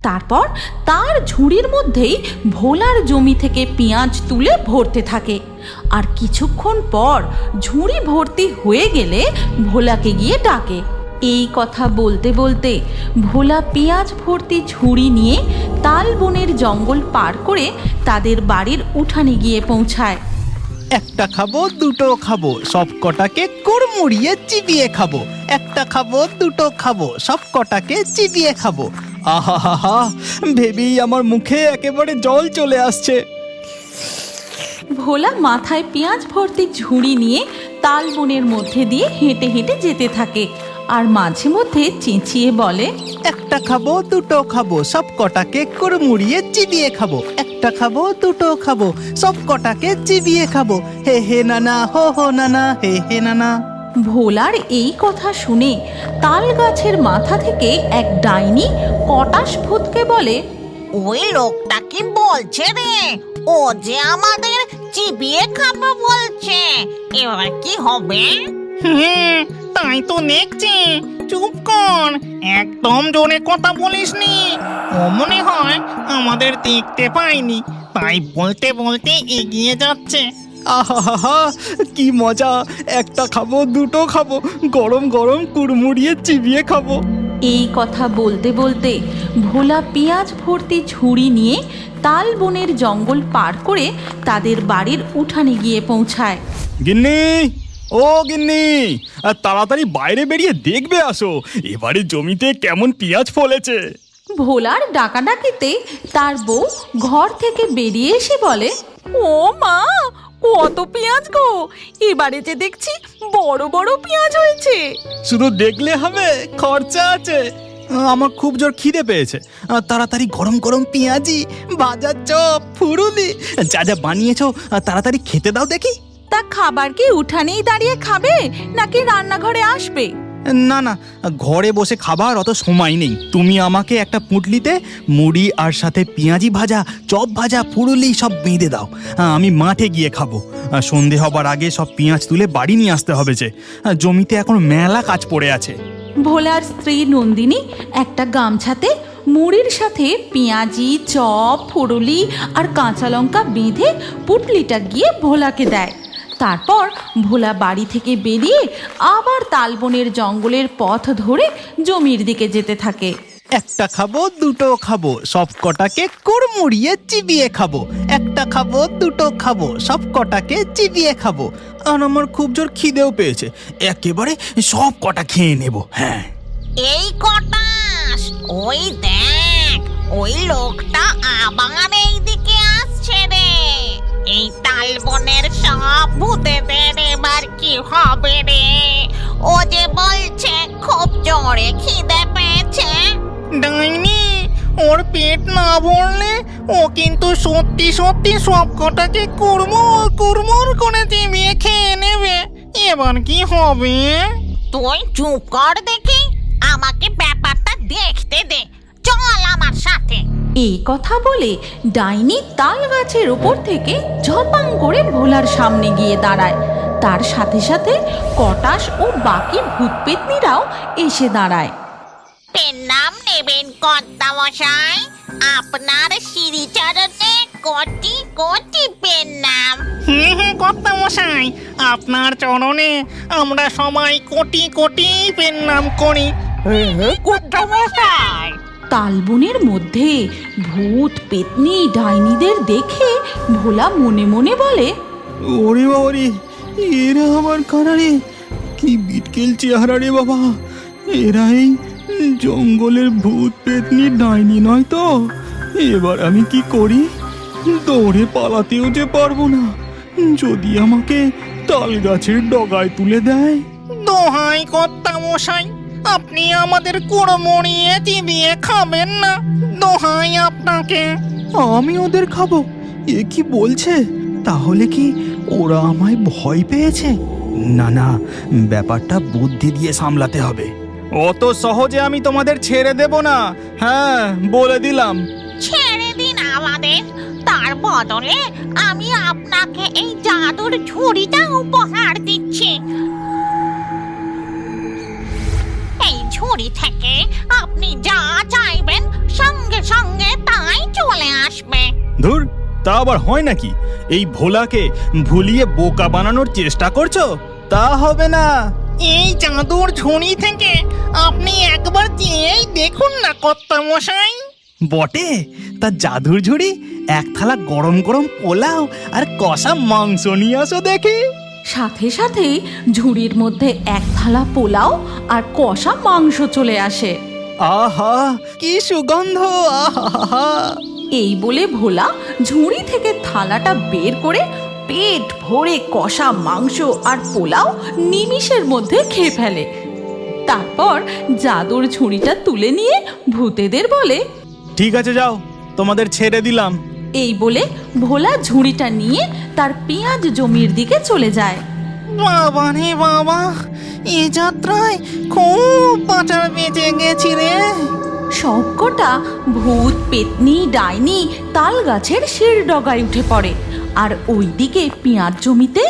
তারপর তার ঝুড়ির মধ্যেই ভোলার জমি থেকে পেঁয়াজ তুলে ভরতে থাকে। আর কিছুক্ষণ পর ঝুড়ি ভর্তি হয়ে গেলে ভোলাকে গিয়ে ডাকে। এই কথা বলতে বলতে ভোলা পেঁয়াজ ভর্তি ঝুড়ি নিয়ে তাল বনের জঙ্গল পার করে তাদের বাড়ির উঠানে গিয়ে পৌঁছায়। একটা খাবো দুটো খাবো সব কটাকে কুড়মুড়িয়ে চিবিয়ে খাবো, একটা খাবো দুটো খাবো সব কটাকে চিবিয়ে খাবো। আহা, ভেবেই আমার মুখে একেবারে জল চলে আসছে। ভোলা মাথায় পেঁয়াজ ভর্তি ঝুড়ি নিয়ে তাল বনের মধ্যে দিয়ে হেঁটে হেঁটে যেতে থাকে আর মাঝে মধ্যে চেঁচিয়ে বলে, একটা খাবো দুটো খাবো সব কটাকে কুড়মুড়িয়ে চিবিয়ে খাবো, একটা খাবো দুটো খাবো সব কটাকে চিবিয়ে খাবো। হে হে নানা, হো হো নানা, হে হে নানা। ভোলার এই কথা শুনে তাল গাছের মাথা থেকে এক ডাইনি কটাস ভূতকে বলে, ওই লোকটা কি বলছে রে? ও যে আমাদের চিবিয়ে খাবে বলছে, এবার কি হবে? তাই তো দেখছি। চুপ কর, একদম জোরে কথা বলিসনি। ও মনে হয় আমাদের দেখতে পাইনি, তাই বলতে বলতে এগিয়ে যাচ্ছে। আহা, কি মজা! একটা খাবো দুটো খাবো, গরম গরম কুড়মুড়িয়ে চিবিয়ে খাবো। এই কথা বলতে বলতে ভোলা পেঁয়াজ ভর্তি ঝুড়ি নিয়ে তাল বনের জঙ্গল পার করে তাদের বাড়ির উঠানে গিয়ে পৌঁছায়। গিন্নি, ও গিন্নি, আর তাড়াতাড়ি বাইরে বেরিয়ে দেখবে আসো, এবারে জমিতে কেমন পেঁয়াজ ফলেছে। ভোলার ডাকাডাকিতে তার বউ ঘর থেকে বেরিয়ে এসে বলে, ও মা, কত পেঁয়াজ গো! এবারে যে দেখছি বড় বড় পেঁয়াজ হয়েছে। শুধু দেখলে হবে, খরচা আছে। আমার খুব জোর খিদে পেয়েছে। তাড়াতাড়ি গরম গরম পেঁয়াজি, ভাজা চপ, ফুরুলি যা যা বানিয়েছো তাড়াতাড়ি খেতে দাও দেখি। তা খাবার কি উঠানেই দাঁড়িয়ে খাবে নাকি রান্নাঘরে আসবে? না না, ঘরে বসে খাবার অত সময় নেই। তুমি আমাকে একটা পুঁটলিতে মুড়ি আর সাথে পেঁয়াজি ভাজা, চপ ভাজা, ফুরুলি সব বেঁধে দাও। আমি মাঠে গিয়ে খাবো। সন্ধে হবার আগে সব পেঁয়াজ তুলে বাড়ি নিয়ে আসতে হবে যে, জমিতে এখন মেলা কাজ পড়ে আছে। ভোলার স্ত্রী নন্দিনী একটা গামছাতে মুড়ির সাথে পেঁয়াজি, চপ, ফুরুলি আর কাঁচা লঙ্কা বেঁধে পুটলিটা গিয়ে ভোলাকে দেয়। তারপর ভোলা বাড়ি থেকে বেরিয়ে আবার তালবনের জঙ্গলের পথ ধরে জমির দিকে যেতে থাকে। একটা খাবো দুটো খাবো সব কটাকে কুড়মুড়িয়ে চিবিয়ে খাবো, একটা খাবো দুটো খাবো সব কটাকে চিবিয়ে খাবো। আর আমার খুব জোর খিদেও পেয়েছে, একেবারে সব কটা খেয়ে নেব। হ্যাঁ, এই কটাস, ওই দেখ, ওই লোকটা আবার এইদিকে আসছে রে। এই তালবনের সব ভূতেদের এবার কি হবে রে? ও যে বলছে খুব জোরে খিদে পেয়েছে। ডাইনি, ওর পেট না ভরলে ও কিন্তু সত্যি সত্যি সব কটাকে কুড়মুড় কুড়মুড় করে চিবিয়ে খেয়ে নেবে। এবার কি হবে? তুই চুপ কর দেখি, আমাকে ব্যাপারটা দেখতে দে, চল আমার সাথে। এই কথা বলে ডাইনি তাল গাছের ওপর থেকে ঝপাং করে ভোলার সামনে গিয়ে দাঁড়ায়। তার সাথে সাথে কটাস ও বাকি ভূত পেতনিরাও এসে দাঁড়ায়। পেন নাম নেবেন কর্তামশাই? আপনার শ্রীচরণে কোটি কোটি পেন নাম। হ্যাঁ কর্তামশাই, আপনার চরণে আমরা সবাই কোটি কোটি পেন নাম করি। কর্তামশাই, তালবনের মধ্যে ভূত পেতনি ডাইনিদের দেখে ভোলা মনে মনে বলে, ওরে বাবা রে, এরা আমার কারা রে? কি বিটকেল চেহারা রে বাবা! এরা এই জঙ্গলের ভূত পেতনি ডাইনি নয় তো? এবার আমি কি করি? দৌড়ে পালাতেও যে পারবো না, যদি আমাকে তাল গাছের ডগায় তুলে দেয়। দোহাই কর্তামশাই, আপনি আমাদের কুড়মুড়িয়ে চিবিয়ে খাবেন না, দোহাই আপনাকে। আমি ওদের খাবো? এ কি বলছে? তাহলে কি ওরা আমায় ভয় পেয়েছে? না না, ব্যাপারটা বুদ্ধি দিয়ে সামলাতে হবে। অত সহজে আমি তোমাদের ছেড়ে দেব না, হ্যাঁ বলে দিলাম। ছেড়ে দিন আমাদের, তার বদলে আমি আপনাকে এই জাদুর ঝুড়িটা উপহার দিচ্ছি। এই ঝুড়ি থেকে আপনি যা চাইবেন সঙ্গে সঙ্গে ধুর, তা আবার হয় নাকি? এই ভোলাকে ভুলিয়ে বোকা বানানোর চেষ্টা করছো? তা হবে না। এই জাদুর ঝুড়ি থেকে আপনি একবার চেয়েই দেখুন না কর্তামশাই। বটে, তা জাদুর ঝুড়ি, এক থালা গরম গরম পোলাও আর কষা মাংস নিয়ে আসো দেখি। সাথে সাথেই ঝুড়ির মধ্যে এক থালা পোলাও আর কষা মাংস চলে আসে। আহা, কি সুগন্ধ! আহা, এই বলে ভোলা ঝুড়ি থেকে থালাটা বের করে পেট ভরে কষা মাংস আর পোলাও নিমিষের মধ্যে খেয়ে ফেলে। তারপর জাদুর ঝুড়িটা তুলে নিয়ে ভূতেদের বলে, ঠিক আছে, যাও, তোমাদের ছেড়ে দিলাম। এই বলে ভোলা ঝুড়িটা নিয়ে তার পেঁয়াজ জমির দিকে চলে যায়। বাবা রে বাবা, এ যাত্রায় খুব বাঁচার বেঁচে গেছি রে। সবকটা ভূত, পেতনি, ডাইনি তাল গাছের শির ডগায় উঠে পড়ে। আর ওইদিকে পেঁয়াজ জমিতে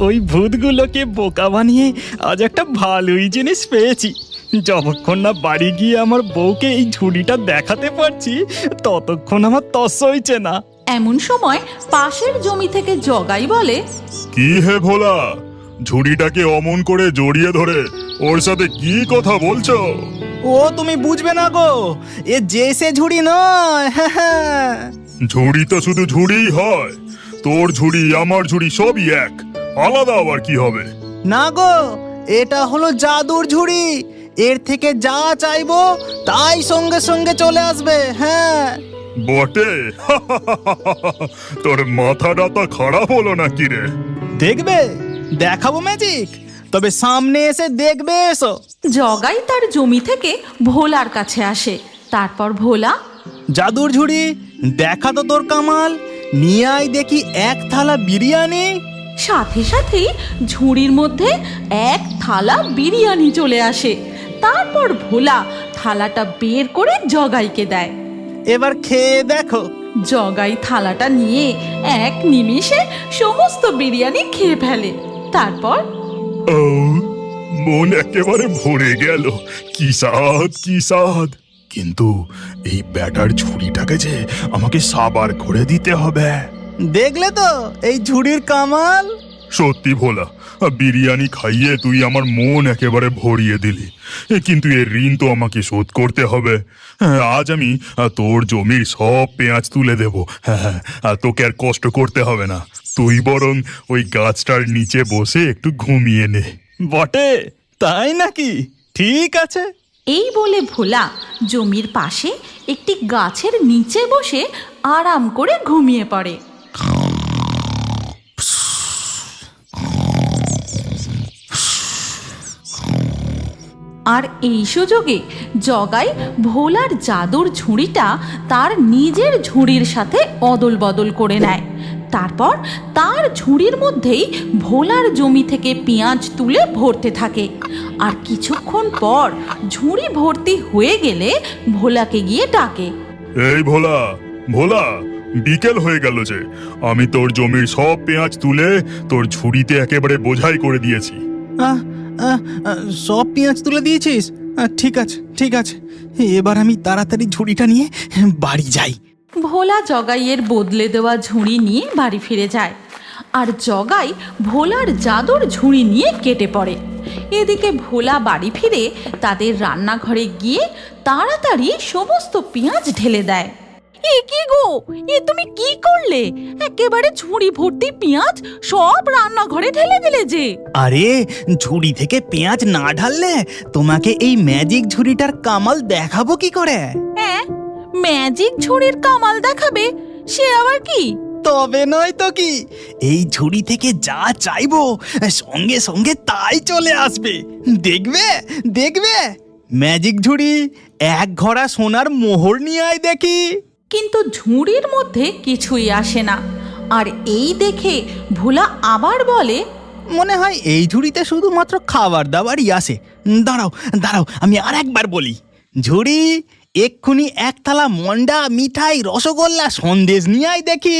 ওই ভূতগুলোকে বোকা বানিয়ে আজ একটা ভালোই জিনিস পেয়েছি। যতক্ষণ না বাড়ি গিয়ে আমার বউকে এই ঝুড়িটা দেখাতে পারছি, ততক্ষণ আমার তস হইছে না। এমন সময় পাশের জমি থেকে জগাই বলে, কি হে ভোলা, ঝুড়িটাকে অমন করে জড়িয়ে ধরে ওর সাথে কি কথা বলছো? ও তুমি বুঝবে না গো, এ যে সে ঝুড়ি নয়। হ্যাঁ, ঝুড়ি তো শুধু ঝুড়িই হয়। তোর ঝুড়ি আমার ঝুড়ি সবই এক, আলাদা আবার কি হবে? না গো, এটা হলো জাদুর ঝুড়ি। এর থেকে যা চাইবো তাই সঙ্গে সঙ্গে চলে আসবে। হ্যাঁ, বটে? তোর মাথা ডাতা খারাপ হলো নাকি রে? দেখবে, দেখাবো ম্যাজিক, তবে সামনে এসে দেখবে এসো। জগাই তার জমি থেকে ভোলার কাছে আসে। তারপর ভোলা, জাদুর ঝুড়ি, দেখা তো তোর কামাল, নিয়ে আয় দেখি এক থালা বিরিয়ানি। সাথে সাথেই ঝুড়ির মধ্যে এক থালা বিরিয়ানি চলে আসে। তারপর ভোলা থালাটা বের করে জগাইকে দেয়। এবার খেয়ে দেখো। জগাই থালাটা নিয়ে এক নিমিষে সমস্ত বিরিয়ানি খেয়ে ফেলে। তারপর ও, মন একেবারে ভরে গেল। কি স্বাদ, কি স্বাদ! কিন্তু এই ব্যাটার ঝুড়িটাকে যে আমাকে সাবার করে দিতে হবে। দেখলে তো এই ঝুড়ির কামাল। সত্যি ভোলা, বিরিয়ানি খাইয়ে তুই আমার মন একেবারে ভরিয়ে দিলি, কিন্তু এর ঋণ তো আমাকে শোধ করতে হবে। আজ আমি তোর জমির সব পেঁয়াজ তুলে দেব। হ্যাঁ, তোকে আর কষ্ট করতে হবে না। তুই বরং ওই গাছটার নিচে বসে একটু ঘুমিয়ে নে। বটে, তাই নাকি? ঠিক আছে। এই বলে ভোলা জমির পাশে একটি গাছের নিচে বসে আরাম করে ঘুমিয়ে পড়ে। আর এই সুযোগে জগাই ভোলার জাদুর ঝুড়িটা তার নিজের ঝুড়ির সাথে অদল বদল করে নেয়। তারপর তার ঝুড়ির মধ্যেই ভোলার জমি থেকে পেঁয়াজ তুলে ভরতে থাকে। আর কিছুক্ষণ পর ঝুড়ি ভর্তি হয়ে গেলে ভোলাকে গিয়ে ডাকে, এই ভোলা, ভোলা, বিকেল হয়ে গেল যে। আমি তোর জমির সব পেঁয়াজ তুলে তোর ঝুড়িতে একেবারে বোঝাই করে দিয়েছি। আহ, আহ, আহ, সব পেঁয়াজ তুলে দিয়েছিস? ঠিক আছে, ঠিক আছে, এবার আমি তাড়াতাড়ি ঝুড়িটা নিয়ে বাড়ি যাই। ভোলা জগাইয়ের বদলে দেওয়া ঝুড়ি নিয়ে বাড়ি ফিরে যায়। আর জগাই ভোলার জাদুর ঝুড়ি নিয়ে কেটে পড়ে। এদিকে ভোলা বাড়ি ফিরে তাদের রান্নাঘরে গিয়ে তাড়াতাড়ি সমস্ত পেঁয়াজ ঢেলে দেয়। এ কি গো, এ তুমি কি করলে? একেবারে ঝুড়ি ভর্তি পেঁয়াজ সব রান্নাঘরে ঢেলে দিলে যে। আরে, ঝুড়ি থেকে পেঁয়াজ না ঢাললে তোমাকে এই ম্যাজিক ঝুড়িটার কামাল দেখাবো কি করে? হ্যাঁ, ম্যাজিক ঝুড়ির কামাল দেখাবে? সে আবার কি? তবে নয় তো কি, এই ঝুড়ি থেকে যা চাইবো সঙ্গে সঙ্গে তাই চলে আসবে। দেখবে, দেখবে, ম্যাজিক ঝুড়ি, এক ঘড়া সোনার মোহর নিয়ে আয় দেখি। কিন্তু ঝুড়ির মধ্যে কিছুই আসে না। আর এই দেখে ভোলা আবার বলে, মনে হয় এই ঝুড়িতে শুধুমাত্র খাবার দাবারই আসে। দাঁড়াও, দাঁড়াও, আমি আর একবার বলি। ঝুড়ি, এক্ষুনি এক থালা মন্ডা, মিঠাই, রসগোল্লা, সন্দেশ নিয়ে আয় দেখি।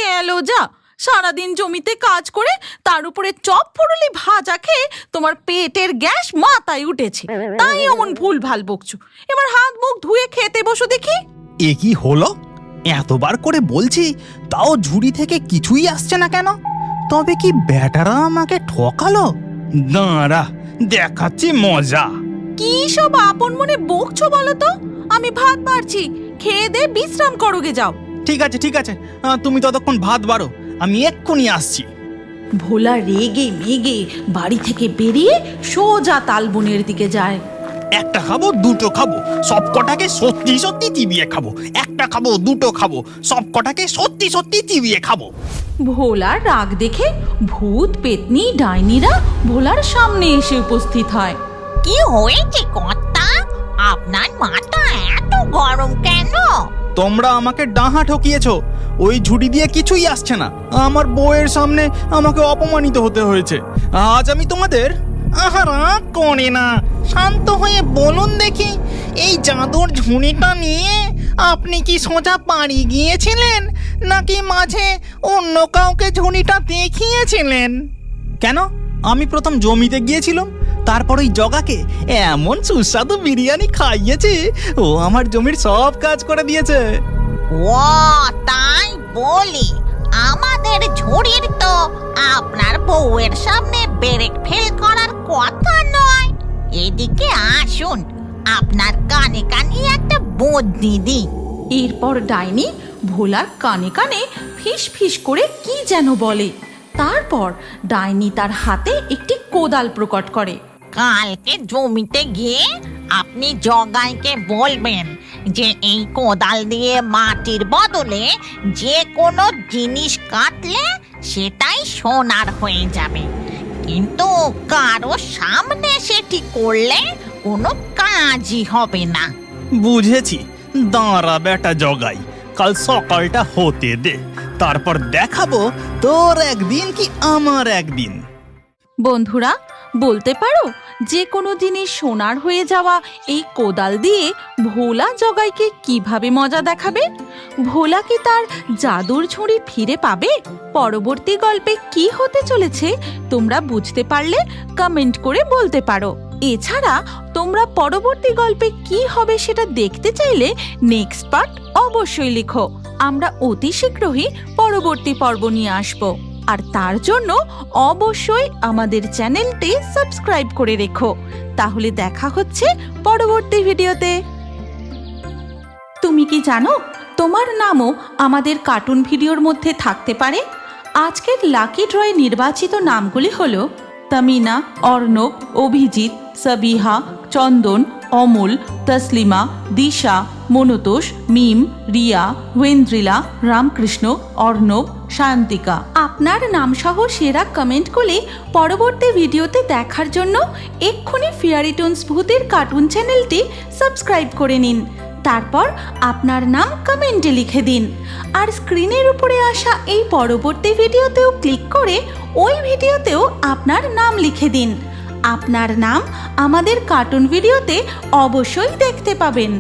গেল যা। সারাদিন জমিতে কাজ করে তার উপরে চপ ফুরুলি ভাজা খেয়ে তোমার পেটের গ্যাস মাথায় উঠেছে, তাই এমন ভুল ভাল বকছো। এবার হাত মুখ ধুয়ে খেতে বসো দেখি। এ কি হলো? এতবার করে বলছি, তাও ঝুড়ি থেকে কিছুই আসছে না কেন? তবে কি ব্যাটারা আমাকে ঠকালো? দাঁড়া, দেখাচ্ছি মজা। কি সব আপন মনে বকছো বলো তো? আমি ভাত বাড়ছি, খেয়ে দে বিশ্রাম করোগে যাও। ঠিক আছে ঠিক আছে, তুমি ততক্ষণ ভাত বাড়ো, আমি এক্ষুনি আসছি। ভোলা রেগে মেগে বাড়ি থেকে বেরিয়ে সোজা তালবনের দিকে যায়। একটা খাবো, দুটো খাবো, সব কটাকে সত্যি সত্যি চিবিয়ে খাবো। একটা খাবো, দুটো খাবো, সব কটাকে সত্যি সত্যি চিবিয়ে খাবো। ভোলার রাগ দেখে ভূত পেতনি ডাইনিরা ভোলার সামনে এসে উপস্থিত হয়। কি হয়েছে কর্তা? আপনার মাথা এত গরম কেন? তোমরা আমাকে ডাহা ঠকিয়েছো, ওই ঝুড়ি দিয়ে কিছুই আসছে না। আমার বউয়ের সামনে আমাকে অপমানিত হতে হয়েছে। আজ আমি তোমাদের রাগ করে না, শান্ত হয়ে বলুন দেখি, এই জাদুর ঝুড়িটা নিয়ে আপনি কি সোজা বাড়ি গিয়েছিলেন, নাকি মাঝে অন্য কাউকে ঝুড়িটা দেখিয়েছিলেন? কেন? আমি প্রথম জমিতে গিয়েছিলাম, তারপর ওই জগাকে এমন সুস্বাদু বিরিয়ানি খাইয়েছি, ও আমার জমির সব কাজ করে দিয়েছে। ও তাই বলি, আমাদের ঝুড়ির তো আপনার বউয়ের সামনে ব্রেক ফেল করার কথা নয়। এদিকে আসুন, আপনার কানে কানে একটা বুদ্ধি দিই। এরপর ডাইনি ভোলার কানে কানে ফিস ফিস করে কি যেন বলে। তারপর ডাইনি তার হাতে একটি কোদাল প্রকট করে। কালকে জমিতে গিয়ে আপনি জগাইকে বলবেন যে এই কোদাল দিয়ে মাটির বদলে যে কোনো জিনিস কাটলে সেটাই সোনার হয়ে যাবে, কিন্তু কারো সামনে সেটি করলে কোনো কাজই হবে না। বুঝেছি, দাঁড়া বেটা জগাই, কাল সকালটা হতে দে, তারপর দেখাবো তোর একদিন কি আমার একদিন। বন্ধুরা, বলতে পারো যে কোনো জিনিস সোনার হয়ে যাওয়া এই কোদাল দিয়ে ভোলা জগাইকে কিভাবে মজা দেখাবে? ভোলা কি তার জাদুর ঝুড়ি ফিরে পাবে? পরবর্তী গল্পে কি হতে চলেছে তোমরা বুঝতে পারলে কমেন্ট করে বলতে পারো। এছাড়া তোমরা পরবর্তী গল্পে কি হবে সেটা দেখতে চাইলে নেক্সট পার্ট অবশ্যই লিখো। আমরা অতি শীঘ্রই পরবর্তী পর্ব নিয়ে আসবো। আর তার জন্য অবশ্যই আমাদের চ্যানেলটি সাবস্ক্রাইব করে রেখো। তাহলে দেখা হচ্ছে পরবর্তী ভিডিওতে। তুমি কি জানো তোমার নামও আমাদের কার্টুন ভিডিওর মধ্যে থাকতে পারে? আজকের লাকি ড্রয়ে নির্বাচিত নামগুলি হলো তামিনা, অর্ণব, অভিজিৎ, সাবিহা, চন্দন, অমল, তসলিমা, দিশা, মনতোষ, মিম, রিয়া, ওয়েন্দ্রিলা, রামকৃষ্ণ, অর্ণব, শান্তিকা। আপনার নামসহ সেরা কমেন্ট করে পরবর্তী ভিডিওতে দেখার জন্য এক্ষুনি ফেয়ারি টোনস ভূতের কার্টুন চ্যানেলটি সাবস্ক্রাইব করে নিন। তারপর আপনার নাম কমেন্টে লিখে দিন। আর স্ক্রিনের উপরে আসা এই পরবর্তী ভিডিওতেও ক্লিক করে ওই ভিডিওতেও আপনার নাম লিখে দিন। আপনার নাম আমাদের কার্টুন ভিডিওতে অবশ্যই দেখতে পাবেন।